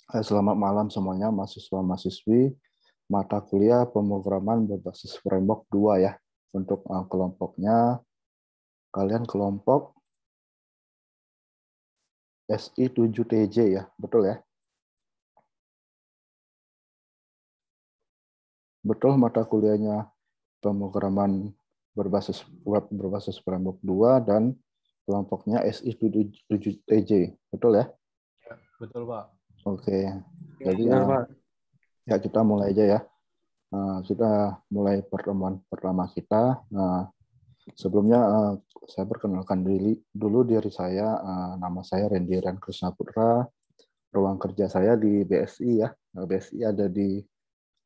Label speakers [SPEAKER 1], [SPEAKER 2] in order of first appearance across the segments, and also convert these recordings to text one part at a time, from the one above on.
[SPEAKER 1] Selamat malam semuanya, mahasiswa-mahasiswi mata kuliah pemrograman berbasis framework 2 ya. Untuk kelompoknya, kalian kelompok SI7TJ ya, betul ya? Betul mata kuliahnya pemrograman berbasis web berbasis framework 2 dan kelompoknya SI7TJ, betul ya?
[SPEAKER 2] Betul, Pak.
[SPEAKER 1] Oke, jadi
[SPEAKER 3] Benar, Pak.
[SPEAKER 1] ya kita mulai aja ya. Kita mulai pertemuan pertama kita. Sebelumnya saya perkenalkan dulu diri saya. Nama saya Randy Rian Krishna Putra. Ruang kerja saya di BSI ya. BSI ada di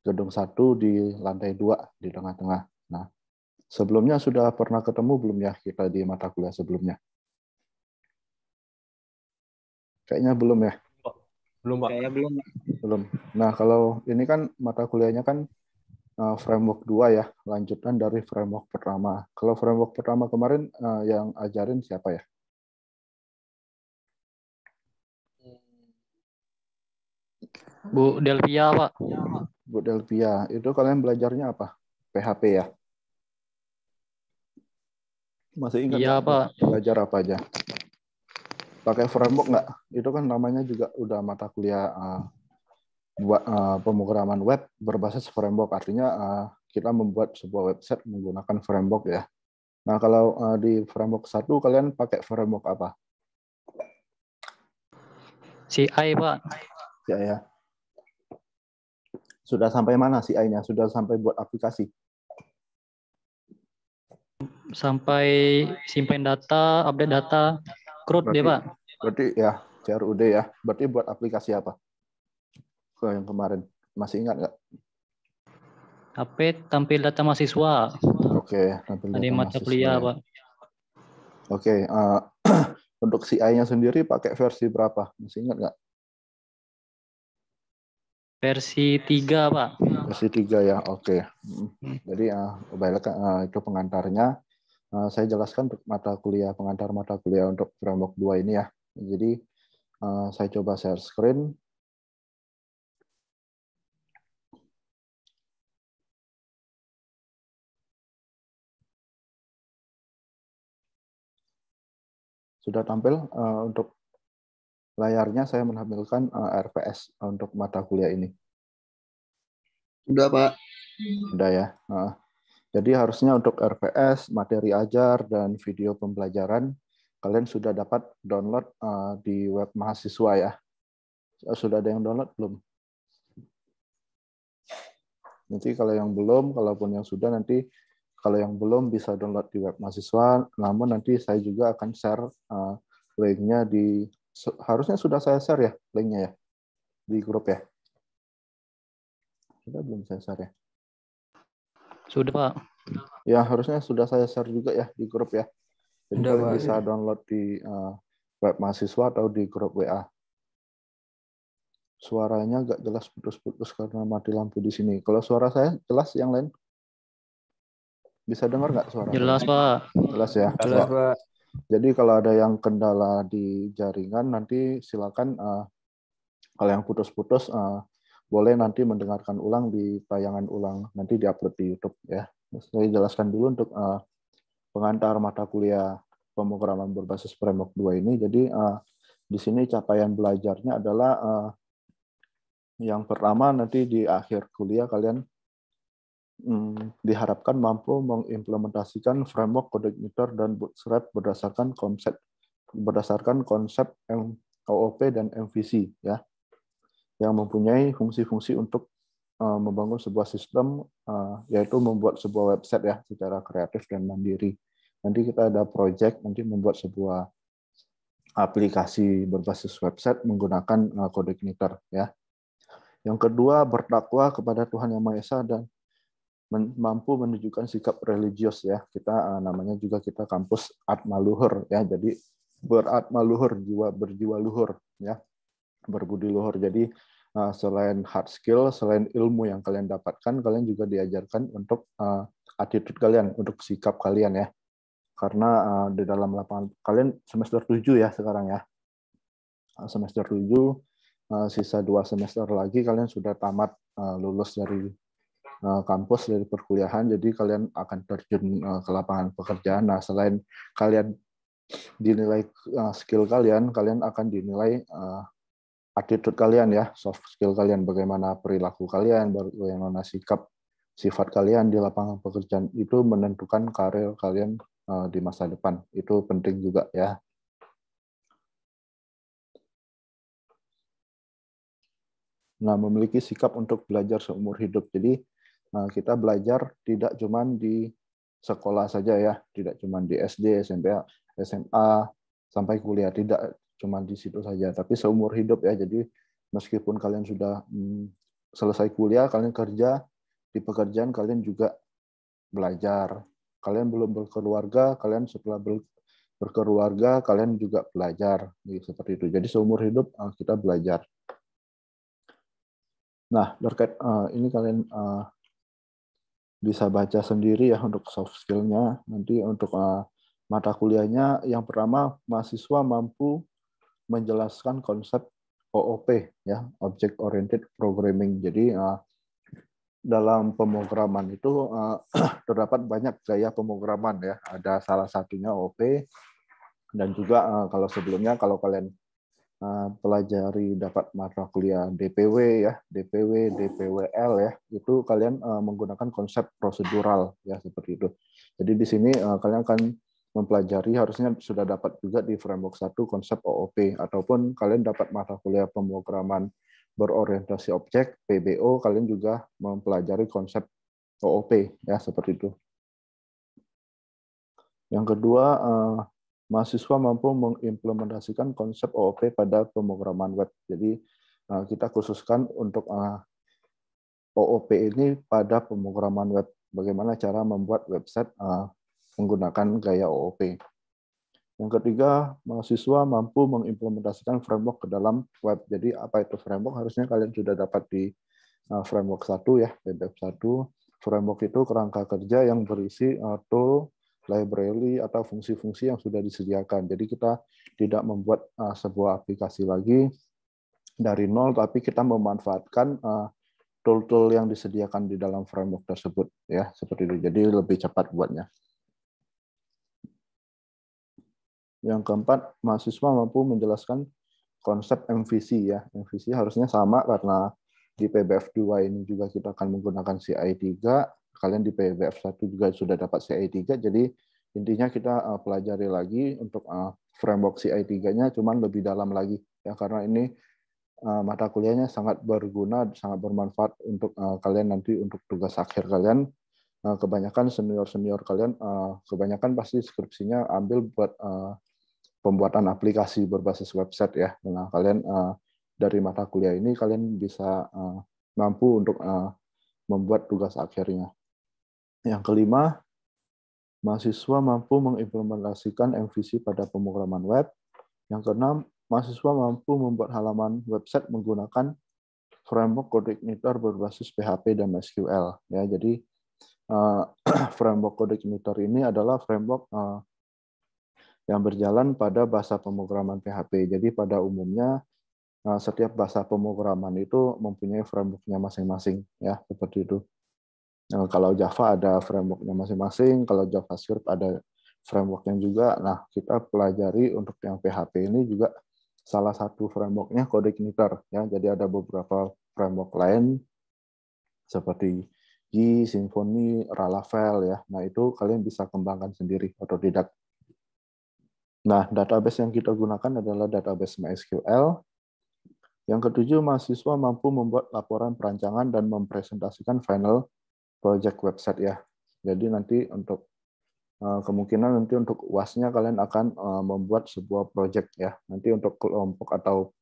[SPEAKER 1] gedung 1 di lantai 2 di tengah-tengah. Nah, sebelumnya sudah pernah ketemu belum ya kita di mata kuliah sebelumnya? Kayaknya belum ya?
[SPEAKER 2] Belum, Pak.
[SPEAKER 3] Saya belum.
[SPEAKER 1] Belum. Nah, kalau ini kan mata kuliahnya kan framework 2 ya, lanjutan dari framework pertama. Kalau framework pertama kemarin yang ajarin siapa ya?
[SPEAKER 4] Bu Delvia, Pak.
[SPEAKER 1] Bu Delvia, itu kalian belajarnya apa? PHP ya? Masih ingat
[SPEAKER 4] Iya,
[SPEAKER 1] nggak
[SPEAKER 4] Pak.
[SPEAKER 1] belajar apa aja? Pakai framework nggak? Itu kan namanya juga udah mata kuliah pemrograman web berbasis framework. Artinya kita membuat sebuah website menggunakan framework ya. Nah, kalau di framework 1 kalian pakai framework apa?
[SPEAKER 4] CI, Pak.
[SPEAKER 1] Ya. Sudah sampai mana CI-nya? Sudah sampai buat aplikasi?
[SPEAKER 4] Sampai simpen data, update data, CRUD deh, Pak.
[SPEAKER 1] Berarti ya, CRUD ya. Berarti buat aplikasi apa? Yang kemarin. Masih ingat nggak?
[SPEAKER 4] HP tampil data mahasiswa.
[SPEAKER 1] Oke, tampil
[SPEAKER 4] Ada
[SPEAKER 1] data
[SPEAKER 4] mata
[SPEAKER 1] mahasiswa
[SPEAKER 4] kuliah,
[SPEAKER 1] ya.
[SPEAKER 4] Pak.
[SPEAKER 1] Oke, untuk CI-nya sendiri pakai versi berapa? Masih ingat nggak?
[SPEAKER 4] Versi 3, Pak.
[SPEAKER 1] Versi 3 ya, oke. Jadi itu pengantarnya. Saya jelaskan untuk mata kuliah, pengantar mata kuliah untuk framework 2 ini ya. Jadi saya coba share screen. Sudah tampil untuk layarnya saya menampilkan RPS untuk mata kuliah ini.
[SPEAKER 3] Sudah, Pak.
[SPEAKER 1] Sudah ya. Jadi harusnya untuk RPS, materi ajar, dan video pembelajaran, kalian sudah dapat download di web mahasiswa ya. Sudah ada yang download belum? Nanti kalau yang belum, kalaupun yang sudah, nanti kalau yang belum bisa download di web mahasiswa, namun nanti saya juga akan share linknya harusnya sudah saya share ya, linknya ya, di grup ya. Sudah belum saya share ya?
[SPEAKER 4] Sudah, Pak.
[SPEAKER 1] Ya, harusnya sudah saya share juga ya di grup ya. Jadi
[SPEAKER 2] Sudah,
[SPEAKER 1] kalian
[SPEAKER 2] Pak.
[SPEAKER 1] bisa download di web mahasiswa atau di grup WA. Suaranya nggak jelas, putus-putus karena mati lampu di sini. Kalau suara saya jelas, yang lain bisa dengar nggak suara
[SPEAKER 4] Jelas,
[SPEAKER 1] saya?
[SPEAKER 4] Pak.
[SPEAKER 1] Jelas ya.
[SPEAKER 2] Jelas, Pak.
[SPEAKER 1] Jadi kalau ada yang kendala di jaringan, nanti silakan kalau yang putus-putus boleh nanti mendengarkan ulang di tayangan ulang, nanti diupload di YouTube ya. Saya jelaskan dulu untuk pengantar mata kuliah pemrograman berbasis framework 2 ini. Jadi di sini capaian belajarnya adalah yang pertama, nanti di akhir kuliah kalian diharapkan mampu mengimplementasikan framework CodeIgniter dan Bootstrap berdasarkan konsep OOP dan MVC ya, yang mempunyai fungsi-fungsi untuk membangun sebuah sistem, yaitu membuat sebuah website ya secara kreatif dan mandiri. Nanti kita ada project nanti membuat sebuah aplikasi berbasis website menggunakan CodeIgniter ya. Yang kedua, bertakwa kepada Tuhan Yang Maha Esa dan mampu menunjukkan sikap religius ya. Kita namanya juga kita kampus Atma Luhur ya. Jadi beratma luhur, berjiwa luhur ya. Berbudi luhur. Jadi selain hard skill, selain ilmu yang kalian dapatkan, kalian juga diajarkan untuk attitude kalian, untuk sikap kalian ya. Karena di dalam lapangan kalian semester 7 ya sekarang ya. Semester 7 sisa 2 semester lagi kalian sudah tamat lulus dari kampus, dari perkuliahan, jadi kalian akan terjun ke lapangan pekerjaan. Nah, selain kalian dinilai skill kalian akan dinilai attitude kalian ya, soft skill kalian, bagaimana perilaku kalian, bagaimana sifat kalian di lapangan pekerjaan, itu menentukan karir kalian di masa depan. Itu penting juga ya. Nah, memiliki sikap untuk belajar seumur hidup. Jadi kita belajar tidak cuma di sekolah saja ya, tidak cuma di SD, SMP, SMA sampai kuliah, tidak cuma di situ saja, tapi seumur hidup ya. Jadi meskipun kalian sudah selesai kuliah, kalian kerja di pekerjaan, kalian juga belajar. Kalian belum berkeluarga, kalian setelah berkeluarga, kalian juga belajar, seperti itu. Jadi seumur hidup kita belajar. Nah, terkait ini kalian bisa baca sendiri ya untuk soft skill-nya. Nanti untuk mata kuliahnya, yang pertama, mahasiswa mampu menjelaskan konsep OOP ya, Object Oriented Programming. Jadi dalam pemrograman itu terdapat banyak gaya pemrograman ya. Ada salah satunya OOP, dan juga kalau sebelumnya kalau kalian pelajari dapat mata kuliah DPW ya, DPW, DPWL ya, itu kalian menggunakan konsep prosedural ya, seperti itu. Jadi di sini kalian akan mempelajari, harusnya sudah dapat juga di framework 1 konsep OOP, ataupun kalian dapat mata kuliah pemrograman berorientasi objek PBO, kalian juga mempelajari konsep OOP ya, seperti itu. Yang kedua, mahasiswa mampu mengimplementasikan konsep OOP pada pemrograman web. Jadi kita khususkan untuk OOP ini pada pemrograman web. Bagaimana cara membuat website menggunakan gaya OOP. Yang ketiga, mahasiswa mampu mengimplementasikan framework ke dalam web. Jadi apa itu framework? Harusnya kalian sudah dapat di framework 1 ya, PBF 1. Framework itu kerangka kerja yang berisi tool, library, atau fungsi-fungsi yang sudah disediakan. Jadi kita tidak membuat sebuah aplikasi lagi dari nol, tapi kita memanfaatkan tool-tool yang disediakan di dalam framework tersebut ya, seperti itu. Jadi lebih cepat buatnya. Yang keempat, mahasiswa mampu menjelaskan konsep MVC ya. MVC harusnya sama karena di PBF 2 ini juga kita akan menggunakan CI3. Kalian di PBF 1 juga sudah dapat CI3. Jadi intinya kita pelajari lagi untuk framework CI3-nya, cuman lebih dalam lagi ya, karena ini mata kuliahnya sangat berguna, sangat bermanfaat untuk kalian nanti untuk tugas akhir kalian. Kebanyakan senior kalian, kebanyakan pasti skripsinya ambil buat pembuatan aplikasi berbasis website ya. Nah, kalian dari mata kuliah ini kalian bisa mampu untuk membuat tugas akhirnya. Yang kelima, mahasiswa mampu mengimplementasikan MVC pada pemrograman web. Yang keenam, mahasiswa mampu membuat halaman website menggunakan framework CodeIgniter berbasis PHP dan SQL. Ya, jadi framework CodeIgniter ini adalah framework yang berjalan pada bahasa pemrograman PHP. Jadi pada umumnya setiap bahasa pemrograman itu mempunyai framework-nya masing-masing ya, seperti itu. Kalau Java ada framework-nya masing-masing, kalau JavaScript ada framework-nya juga. Nah, kita pelajari untuk yang PHP ini juga salah satu framework-nya CodeIgniter ya. Jadi ada beberapa framework lain seperti G, Symfony, Laravel ya. Nah, itu kalian bisa kembangkan sendiri otodidak. Nah, database yang kita gunakan adalah database MySQL. Yang ketujuh, mahasiswa mampu membuat laporan perancangan dan mempresentasikan final project website ya. Jadi nanti untuk kemungkinan nanti untuk UAS-nya kalian akan membuat sebuah project ya. Nanti untuk kelompok atau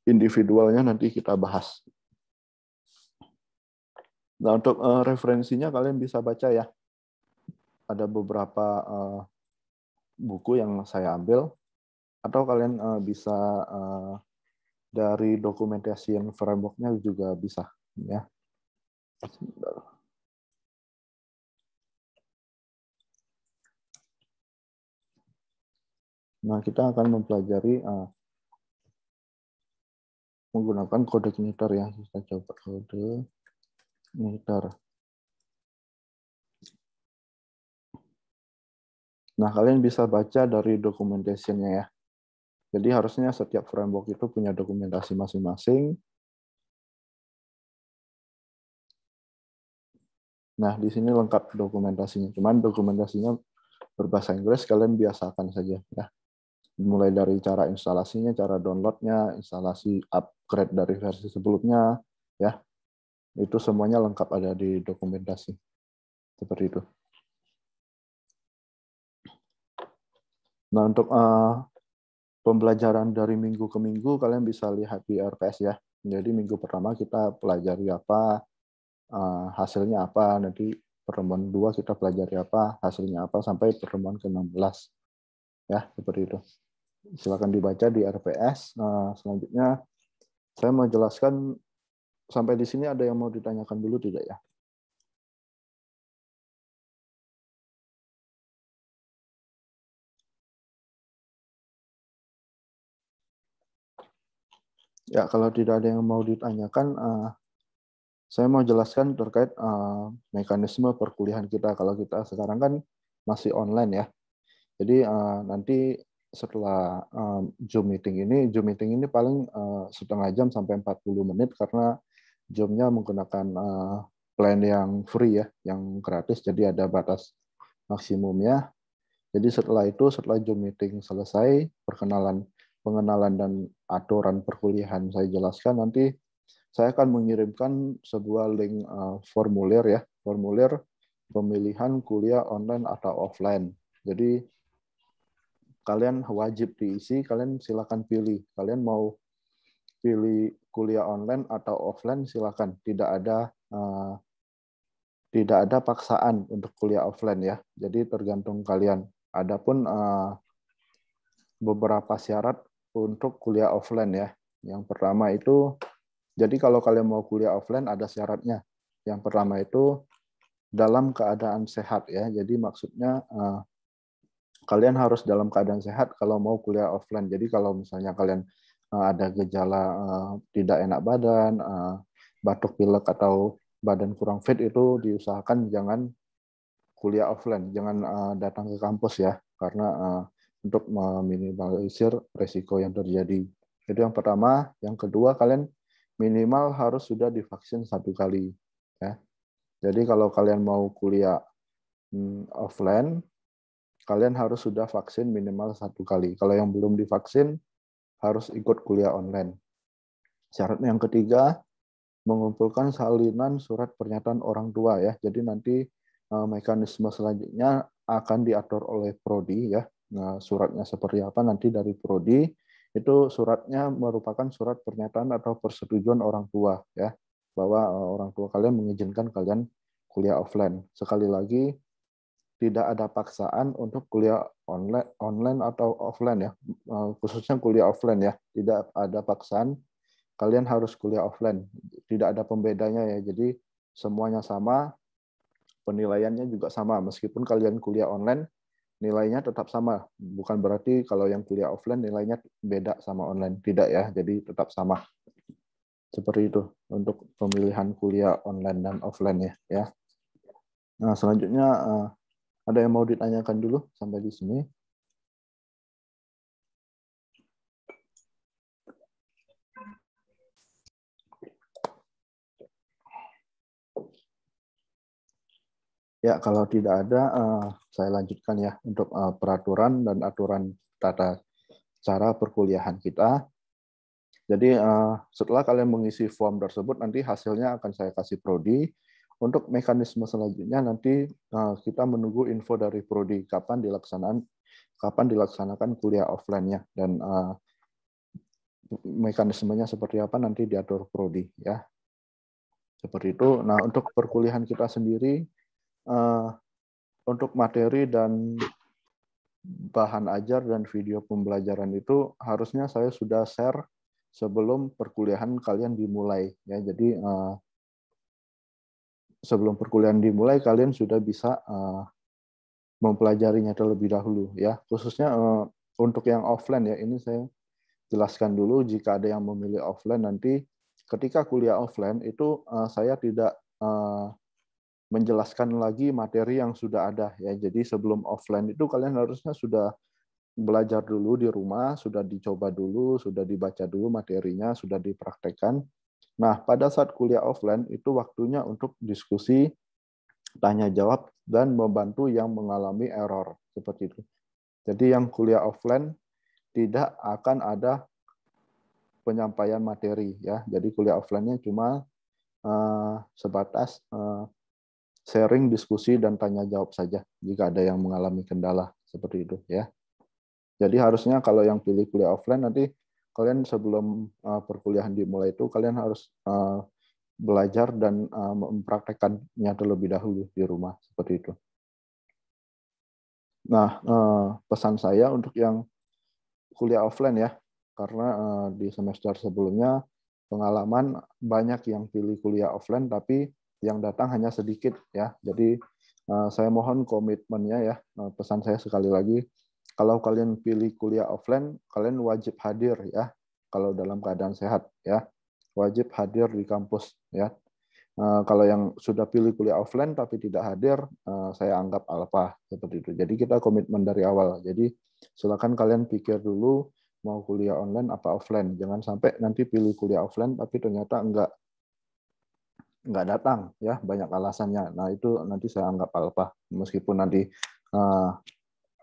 [SPEAKER 1] individualnya nanti kita bahas. Nah, untuk referensinya kalian bisa baca ya. Ada beberapa buku yang saya ambil, atau kalian bisa dari dokumentasi yang framework-nya juga bisa ya. Nah, kita akan mempelajari menggunakan kode kniter ya. Kita coba kode kniter. Nah, kalian bisa baca dari documentation-nya ya. Jadi harusnya setiap framework itu punya dokumentasi masing-masing. Nah, di sini lengkap dokumentasinya. Cuman dokumentasinya berbahasa Inggris, kalian biasakan saja ya. Mulai dari cara instalasinya, cara downloadnya, instalasi upgrade dari versi sebelumnya, ya. Itu semuanya lengkap ada di dokumentasi. Seperti itu. Nah, untuk pembelajaran dari minggu ke minggu, kalian bisa lihat di RPS ya. Jadi minggu pertama kita pelajari apa, hasilnya apa, nanti pertemuan 2 kita pelajari apa, hasilnya apa, sampai pertemuan ke-16. Ya, seperti itu. Silakan dibaca di RPS. Selanjutnya, saya mau jelaskan, sampai di sini ada yang mau ditanyakan dulu tidak ya? Ya, kalau tidak ada yang mau ditanyakan, saya mau jelaskan terkait mekanisme perkuliahan kita. Kalau kita sekarang kan masih online ya. Jadi nanti setelah Zoom meeting ini paling setengah jam sampai 40 menit karena Zoom-nya menggunakan plan yang free ya, yang gratis. Jadi ada batas maksimumnya. Jadi setelah Zoom meeting selesai, pengenalan dan aturan perkuliahan saya jelaskan, nanti saya akan mengirimkan sebuah link formulir ya, formulir pemilihan kuliah online atau offline. Jadi kalian wajib diisi, kalian silakan pilih. Kalian mau pilih kuliah online atau offline silakan. Tidak ada paksaan untuk kuliah offline ya. Jadi tergantung kalian. Adapun beberapa syarat untuk kuliah offline ya. Yang pertama itu, jadi kalau kalian mau kuliah offline ada syaratnya. Yang pertama itu dalam keadaan sehat ya. Jadi maksudnya kalian harus dalam keadaan sehat kalau mau kuliah offline. Jadi kalau misalnya kalian ada gejala tidak enak badan, batuk pilek atau badan kurang fit, itu diusahakan jangan kuliah offline, jangan datang ke kampus ya, karena untuk meminimalisir resiko yang terjadi. Itu yang pertama. Yang kedua, kalian minimal harus sudah divaksin 1 kali. Ya. Jadi kalau kalian mau kuliah offline, kalian harus sudah vaksin minimal 1 kali. Kalau yang belum divaksin, harus ikut kuliah online. Syarat yang ketiga, mengumpulkan salinan surat pernyataan orang tua ya. Jadi nanti mekanisme selanjutnya akan diatur oleh prodi ya. Nah, suratnya seperti apa nanti dari prodi, itu suratnya merupakan surat pernyataan atau persetujuan orang tua ya, bahwa orang tua kalian mengizinkan kalian kuliah offline. Sekali lagi, tidak ada paksaan untuk kuliah online atau offline ya, khususnya kuliah offline ya, tidak ada paksaan kalian harus kuliah offline, tidak ada pembedanya ya, jadi semuanya sama, penilaiannya juga sama, meskipun kalian kuliah online nilainya tetap sama, bukan berarti kalau yang kuliah offline nilainya beda sama online, tidak ya, jadi tetap sama. Seperti itu untuk pemilihan kuliah online dan offline ya. Nah, selanjutnya ada yang mau ditanyakan dulu sampai di sini? Ya, kalau tidak ada, saya lanjutkan ya untuk peraturan dan aturan tata cara perkuliahan kita. Jadi setelah kalian mengisi form tersebut, nanti hasilnya akan saya kasih prodi. Untuk mekanisme selanjutnya nanti kita menunggu info dari prodi kapan dilaksanakan kuliah offline-nya, dan mekanismenya seperti apa nanti diatur prodi ya. Seperti itu. Nah, untuk perkuliahan kita sendiri, untuk materi dan bahan ajar dan video pembelajaran itu harusnya saya sudah share sebelum perkuliahan kalian dimulai ya. Jadi sebelum perkuliahan dimulai kalian sudah bisa mempelajarinya terlebih dahulu ya. Khususnya untuk yang offline ya, ini saya jelaskan dulu jika ada yang memilih offline nanti ketika kuliah offline itu saya tidak menjelaskan lagi materi yang sudah ada ya. Jadi sebelum offline itu kalian harusnya sudah belajar dulu di rumah, sudah dicoba dulu, sudah dibaca dulu materinya, sudah dipraktekkan. Nah, pada saat kuliah offline itu waktunya untuk diskusi, tanya jawab, dan membantu yang mengalami error seperti itu. Jadi yang kuliah offline tidak akan ada penyampaian materi ya. Jadi kuliah offline-nya cuma sebatas sharing, diskusi, dan tanya jawab saja jika ada yang mengalami kendala seperti itu ya. Jadi harusnya kalau yang pilih kuliah offline nanti kalian sebelum perkuliahan dimulai itu kalian harus belajar dan mempraktekkannya terlebih dahulu di rumah seperti itu. Nah, pesan saya untuk yang kuliah offline ya, karena di semester sebelumnya pengalaman banyak yang pilih kuliah offline tapi yang datang hanya sedikit ya. Jadi saya mohon komitmennya ya. Pesan saya sekali lagi, kalau kalian pilih kuliah offline, kalian wajib hadir ya. Kalau dalam keadaan sehat ya, wajib hadir di kampus ya. Kalau yang sudah pilih kuliah offline tapi tidak hadir, saya anggap alpha seperti itu. Jadi kita komitmen dari awal. Jadi silakan kalian pikir dulu mau kuliah online apa offline. Jangan sampai nanti pilih kuliah offline tapi ternyata enggak datang ya, banyak alasannya. Nah, itu nanti saya anggap alpha. Meskipun nanti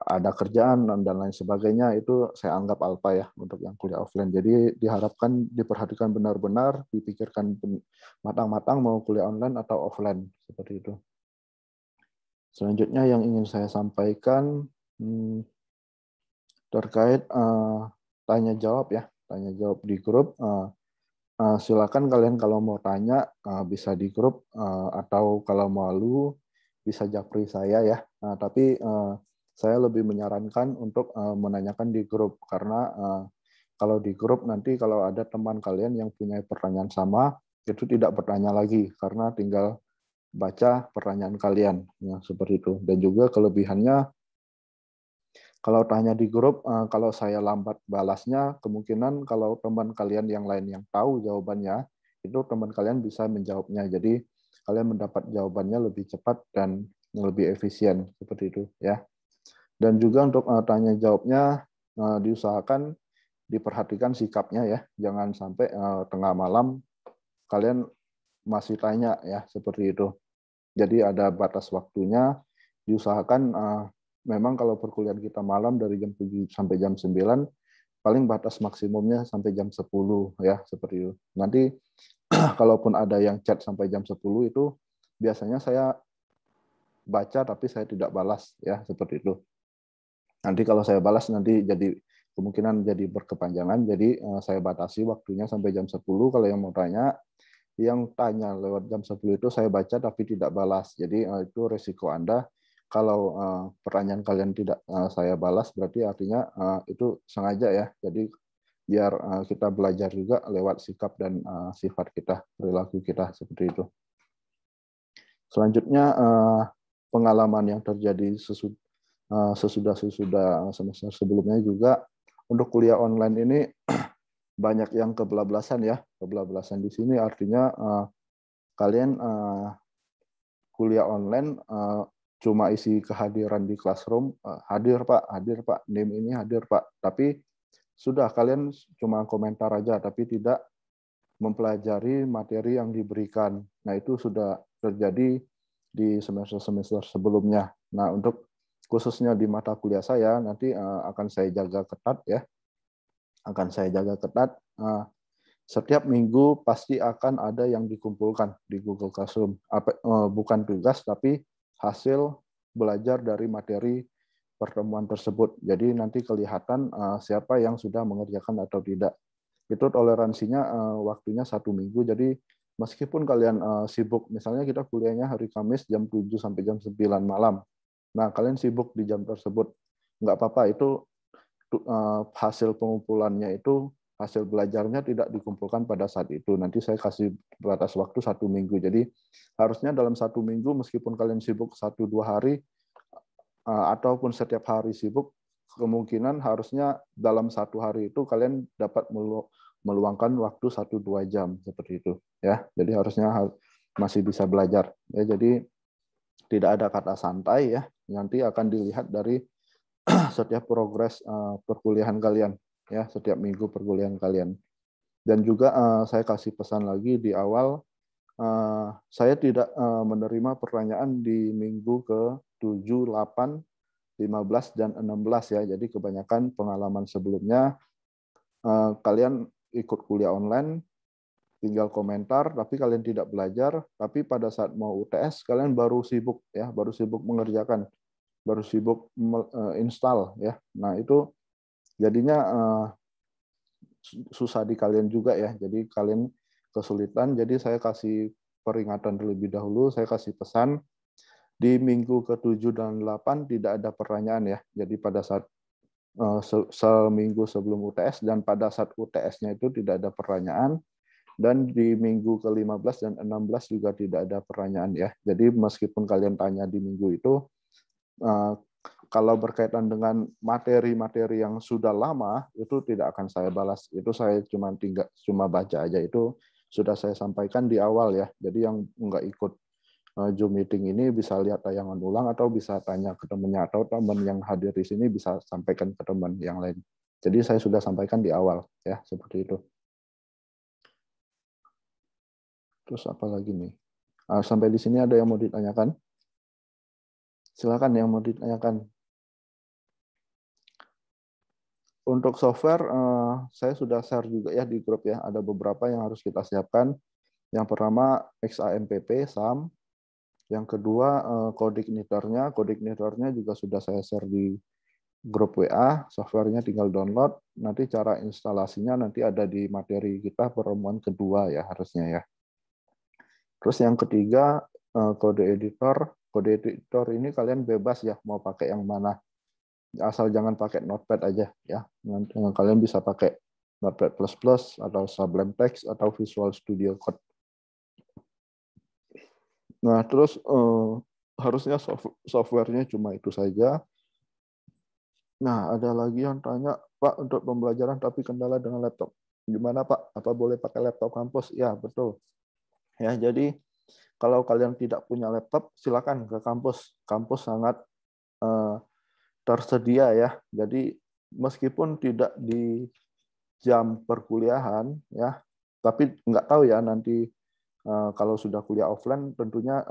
[SPEAKER 1] ada kerjaan dan lain sebagainya, itu saya anggap alpha ya untuk yang kuliah offline. Jadi diharapkan diperhatikan benar-benar, dipikirkan matang-matang mau kuliah online atau offline seperti itu. Selanjutnya yang ingin saya sampaikan terkait tanya jawab ya, tanya jawab di grup. Silakan kalian kalau mau tanya bisa di grup atau kalau malu bisa japri saya ya. Tapi saya lebih menyarankan untuk menanyakan di grup karena kalau di grup nanti kalau ada teman kalian yang punya pertanyaan sama itu tidak bertanya lagi karena tinggal baca pertanyaan kalian ya, seperti itu. Dan juga kelebihannya kalau tanya di grup, kalau saya lambat balasnya, kemungkinan kalau teman kalian yang lain yang tahu jawabannya, itu teman kalian bisa menjawabnya. Jadi kalian mendapat jawabannya lebih cepat dan lebih efisien seperti itu ya. Dan juga untuk tanya jawabnya diusahakan diperhatikan sikapnya ya. Jangan sampai tengah malam kalian masih tanya ya seperti itu. Jadi ada batas waktunya, diusahakan memang kalau perkuliahan kita malam dari jam 7 sampai jam 9, paling batas maksimumnya sampai jam 10 ya, seperti itu. Nanti kalaupun ada yang chat sampai jam 10 itu biasanya saya baca tapi saya tidak balas ya, seperti itu. Nanti kalau saya balas nanti jadi kemungkinan jadi berkepanjangan, jadi saya batasi waktunya sampai jam 10 kalau yang mau tanya. Yang tanya lewat jam 10 itu saya baca tapi tidak balas. Jadi itu resiko Anda. Kalau pertanyaan kalian tidak saya balas, berarti artinya itu sengaja ya. Jadi biar kita belajar juga lewat sikap dan sifat kita, perilaku kita seperti itu. Selanjutnya pengalaman yang terjadi sesudah semester sebelumnya juga untuk kuliah online ini banyak yang kebablasan ya. Kebablasan di sini artinya kalian kuliah online cuma isi kehadiran di classroom, hadir Pak, name ini hadir Pak. Tapi sudah kalian cuma komentar aja tapi tidak mempelajari materi yang diberikan. Nah, itu sudah terjadi di semester-semester sebelumnya. Nah, untuk khususnya di mata kuliah saya nanti akan saya jaga ketat ya. Akan saya jaga ketat. Setiap minggu pasti akan ada yang dikumpulkan di Google Classroom. Bukan tugas, tapi hasil belajar dari materi pertemuan tersebut. Jadi nanti kelihatan siapa yang sudah mengerjakan atau tidak. Itu toleransinya waktunya 1 minggu. Jadi meskipun kalian sibuk, misalnya kita kuliahnya hari Kamis jam 7 sampai jam 9 malam. Nah, kalian sibuk di jam tersebut. Nggak apa-apa, itu hasil pengumpulannya itu, hasil belajarnya tidak dikumpulkan pada saat itu. Nanti saya kasih batas waktu 1 minggu. Jadi harusnya dalam 1 minggu, meskipun kalian sibuk 1-2 hari, ataupun setiap hari sibuk, kemungkinan harusnya dalam 1 hari itu kalian dapat meluangkan waktu 1-2 jam seperti itu ya. Jadi harusnya masih bisa belajar ya. Jadi tidak ada kata santai ya. Nanti akan dilihat dari setiap progres perkuliahan kalian ya, setiap minggu perkuliahan kalian. Dan juga saya kasih pesan lagi di awal, saya tidak menerima pertanyaan di minggu ke-7, 8, 15 dan 16 ya. Jadi kebanyakan pengalaman sebelumnya kalian ikut kuliah online, tinggal komentar, tapi kalian tidak belajar, tapi pada saat mau UTS kalian baru sibuk ya, baru sibuk mengerjakan, baru sibuk install ya. Nah, itu jadinya susah di kalian juga ya. Jadi kalian kesulitan, jadi saya kasih peringatan terlebih dahulu, saya kasih pesan di minggu ke-7 dan 8 tidak ada pertanyaan ya. Jadi pada saat seminggu sebelum UTS dan pada saat UTS-nya itu tidak ada pertanyaan, dan di minggu ke-15 dan 16 juga tidak ada pertanyaan ya. Jadi meskipun kalian tanya di minggu itu, kalau berkaitan dengan materi-materi yang sudah lama itu tidak akan saya balas. Itu saya cuma baca aja, itu sudah saya sampaikan di awal ya. Jadi yang nggak ikut Zoom meeting ini bisa lihat tayangan ulang atau bisa tanya ke temannya, atau teman yang hadir di sini bisa sampaikan ke teman yang lain. Jadi saya sudah sampaikan di awal ya, seperti itu. Terus apa lagi nih? Sampai di sini ada yang mau ditanyakan? Silakan yang mau ditanyakan. Untuk software, saya sudah share juga ya di grup ya. Ada beberapa yang harus kita siapkan. Yang pertama XAMPP, SAM. Yang kedua CodeIgniternya. CodeIgniternya juga sudah saya share di grup WA. Softwarenya tinggal download. Nanti cara instalasinya nanti ada di materi kita pertemuan kedua ya harusnya ya. Terus yang ketiga kode editor. Kode editor ini kalian bebas ya mau pakai yang mana. Asal jangan pakai Notepad aja ya. Nanti kalian bisa pakai Notepad++ atau Sublime Text atau Visual Studio Code. Nah, terus harusnya softwarenya cuma itu saja. Nah, ada lagi yang tanya, Pak, untuk pembelajaran tapi kendala dengan laptop. Gimana, Pak? Apa boleh pakai laptop kampus? Ya, betul. Ya, jadi kalau kalian tidak punya laptop, silakan ke kampus. Kampus sangat tersedia ya. Jadi meskipun tidak di jam perkuliahan ya, tapi nggak tahu ya nanti kalau sudah kuliah offline tentunya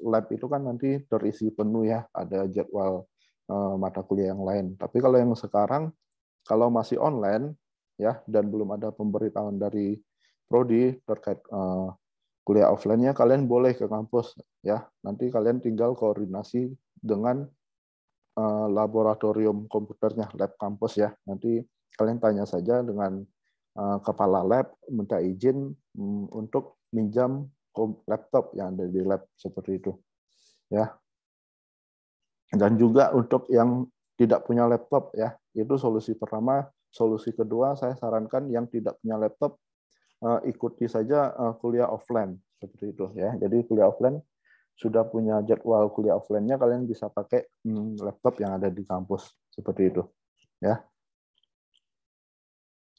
[SPEAKER 1] lab itu kan nanti terisi penuh ya, ada jadwal mata kuliah yang lain. Tapi kalau yang sekarang kalau masih online ya dan belum ada pemberitahuan dari prodi terkait kuliah offline-nya, kalian boleh ke kampus ya. Nanti kalian tinggal koordinasi dengan laboratorium komputernya, lab kampus ya. Nanti kalian tanya saja dengan kepala lab, minta izin untuk minjam laptop yang ada di lab seperti itu ya. Dan juga untuk yang tidak punya laptop ya, itu solusi pertama. Solusi kedua saya sarankan yang tidak punya laptop ikuti saja kuliah offline seperti itu ya. Jadi kuliah offline sudah punya jadwal kuliah offline-nya, kalian bisa pakai laptop yang ada di kampus seperti itu ya.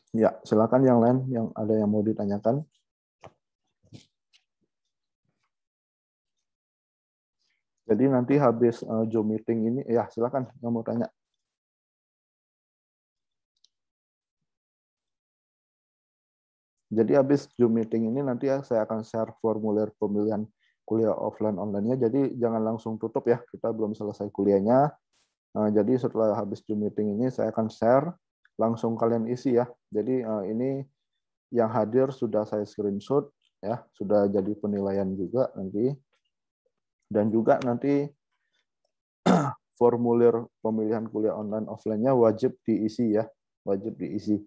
[SPEAKER 1] Ya, silakan yang lain yang ada yang mau ditanyakan. Jadi nanti habis Zoom meeting ini, ya silakan yang mau tanya. Jadi habis Zoom meeting ini nanti ya saya akan share formulir pemilihan kuliah offline online-nya. Jadi jangan langsung tutup ya, kita belum selesai kuliahnya. Jadi setelah habis Zoom meeting ini saya akan share, langsung kalian isi ya. Jadi ini yang hadir sudah saya screenshot ya, sudah jadi penilaian juga nanti. Dan juga nanti formulir pemilihan kuliah online offline-nya wajib diisi ya, wajib diisi.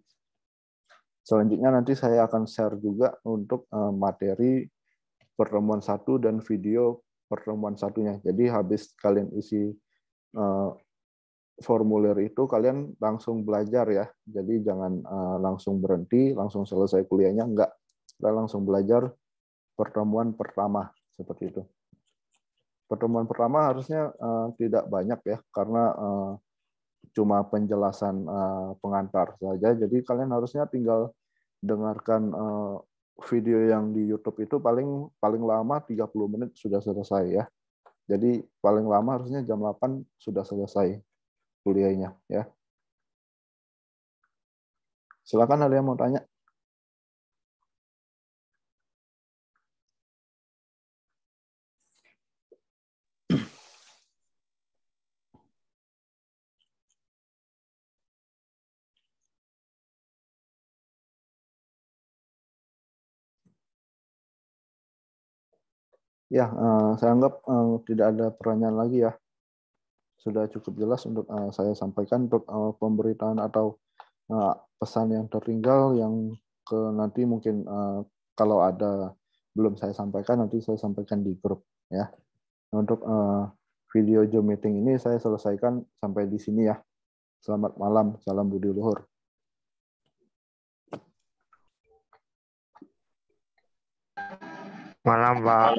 [SPEAKER 1] Selanjutnya nanti saya akan share juga untuk materi pertemuan 1 dan video pertemuan satunya. Jadi habis kalian isi formulir itu kalian langsung belajar ya. Jadi jangan langsung berhenti, langsung selesai kuliahnya, enggak. Kita langsung belajar pertemuan pertama seperti itu. Pertemuan pertama harusnya tidak banyak ya, karena cuma penjelasan pengantar saja. Jadi kalian harusnya tinggal dengarkan video yang di YouTube itu paling lama 30 menit sudah selesai ya. Jadi paling lama harusnya jam 8 sudah selesai kuliahnya ya. Silakan, ada yang mau tanya? Ya, saya anggap tidak ada pertanyaan lagi ya. Sudah cukup jelas untuk saya sampaikan untuk pemberitaan atau pesan yang tertinggal yang nanti mungkin kalau ada belum saya sampaikan, nanti saya sampaikan di grup ya. Untuk video Zoom meeting ini saya selesaikan sampai di sini ya. Selamat malam, salam budi luhur.
[SPEAKER 5] Malam, Pak.